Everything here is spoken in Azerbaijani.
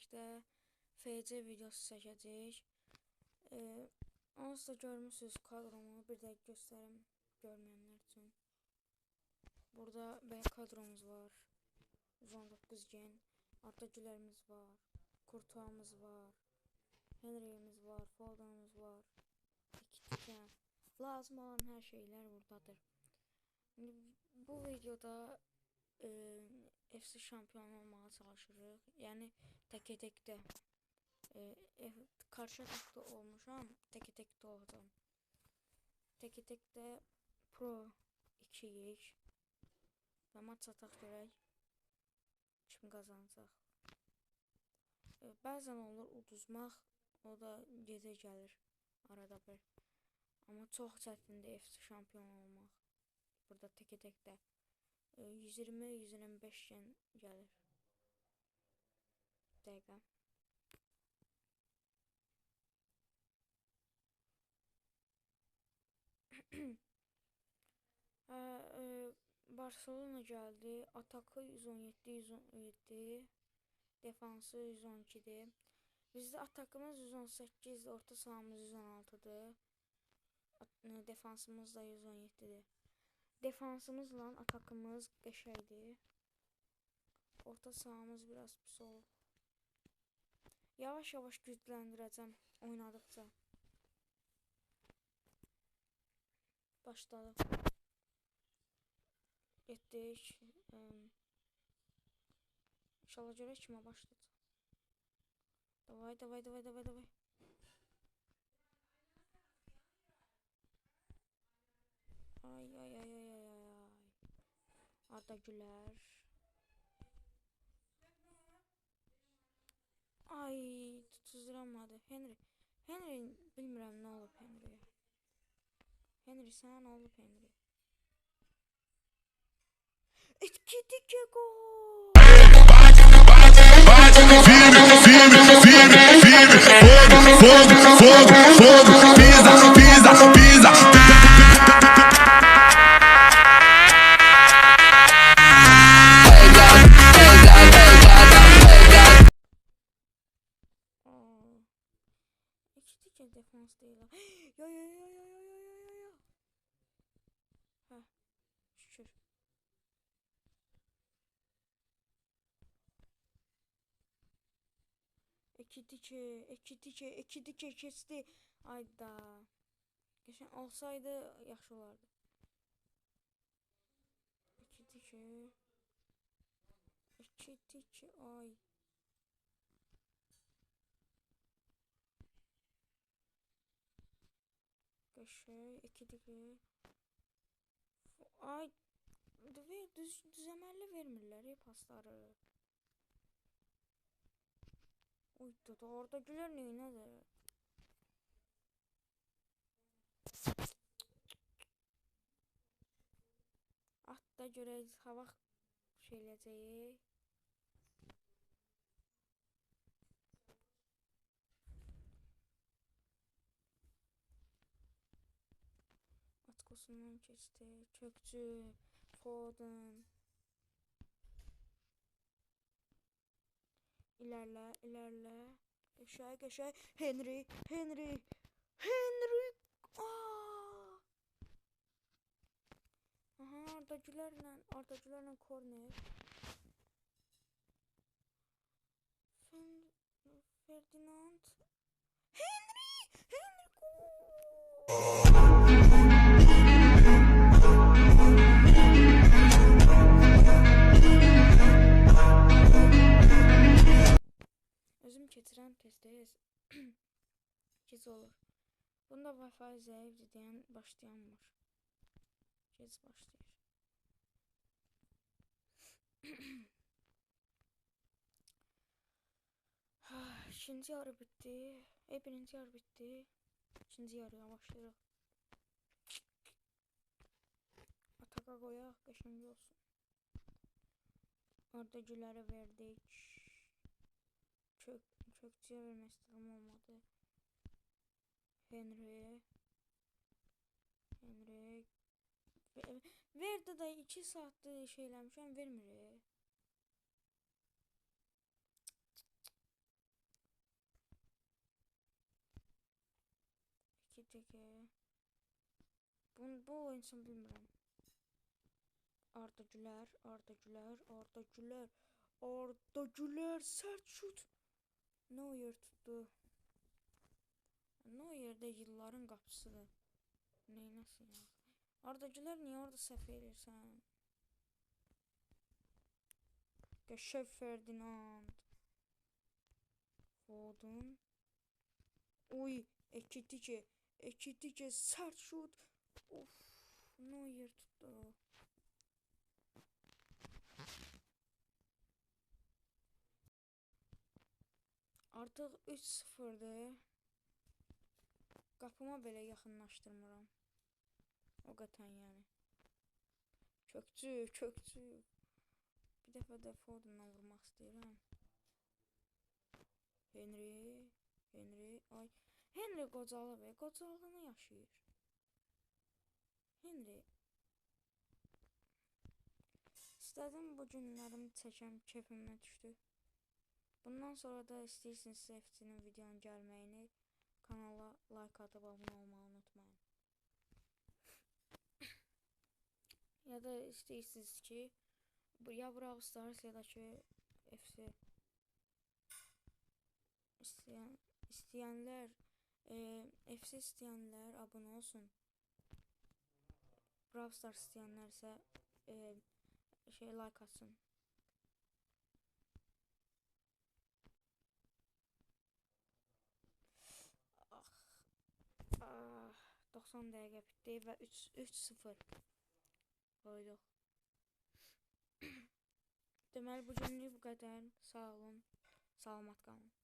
birlikdə FC videosu çəkəcəyik. Onsuz da görmüsünüz kadromu, bir də göstərim görməyənlər üçün. Burada belə kadromuz var. 119 gen, Arda Gülərimiz var, Kurtuğumuz var, Henry'miz var, Foden'ımız var. Lazım olan hər şeylər buradadır. Bu videoda FC şampiyon olmağa çalışırıq. Yəni tək-təkdə karşı takda olmuşam, tək-təkdə olacağım. Tək-təkdə Pro 2-yik və maç ataq görək kim qazanacaq. Bəzən olur uduzmaq, o da gecə gəlir arada bir. Amma çox çətindir FC şampiyon olmaq. Burada tək-təkdə 120-125 gen gəlir. Dəqiqə. Barcelona gəldi. Atakı 117, defansı 112'dir. Bizdə atakımız 118, orta sahamız 116'dır. Defansımız da 117'dir. Defansımızla atakımız qəşəngdir. Orta sahamız biraz pis olur. Yavaş-yavaş gücləndirəcəm oynadıqca. Başladıq. Getdik. İnşallah görək kimə başlayacaq. Davay. Ay. Arda Güler. Ay, tutuzduramadı. Henry bilmirəm nə olub Henry'yə. Henry sənə nə olub Henry? 2-2 gol. Fogo, pisa. İki defans değil. Yo. Ha, şükür. İki kesti. Ayda. Geçen olsaydı yaxşı olardı. İki ay. İki. Ay. Düzəməlli vermirlər pasları. Uydu da orada Güler neyinədir? Hatta görək hava şeyləcəyik. Atkosundan keçdi. Kökçü, Foden. İlerle. Qəşəng. Henry. Aha, Arda Gülerlə korner. Ferdinand. Henry gol. Özüm keçirəm tez. Gec olur. Bunda Wi-Fi zəifdir deyən başlayanmır. Gec başlayır. İkinci yarı bitti. Birinci yarı bitti. İkinci yarıya başlayırıq. Ataka qoyaq, qəşəng olsun. Arda Gülərə verdik. Kökçüyə vermək istəyirəm, olmadı. Henry. Verdi da 2 saatdir şeyləmişəm, vermir. RTK. Bu oyunsun bilmirəm. Arda Güler, Arda Güler, Arda Güler, Arda Güler sert şut. Neuer tuttu. Neuer de yılların qapısıdır. Neyləsin ya? Arda Güler niyə orada səhv edirsən? Qəşəng Ferdinand. Foden. Oy, Ekitike sert şut. Of, Neuer tuttu. Artıq 3-0'dır. Qapıma belə yaxınlaşdırmıram. O qatan yəni. Kökçü. Bir dəfə də Foden'la vurmaq istəyirəm. Henry, ay. Henry qocalıb, qocalığını yaşayır. Henry. İstədim bu günlərimi çəkəm, keyfimə düşdü. Bundan sonra da istəyirsinizsə FC'nin videonun gəlməyini, kanala like atıb abunə olmağı unutmayın. Ya da istəyirsiniz ki, ya Brawl Stars ya da ki FC istəyənlər, FC istəyənlər abunə olsun. Brawl Stars istəyənlər isə like atsın. 90 dəqiqə bitdi və 3-0 qoyduq. Deməli, bugünlük bu qədər. Sağ olun, salamat qalın.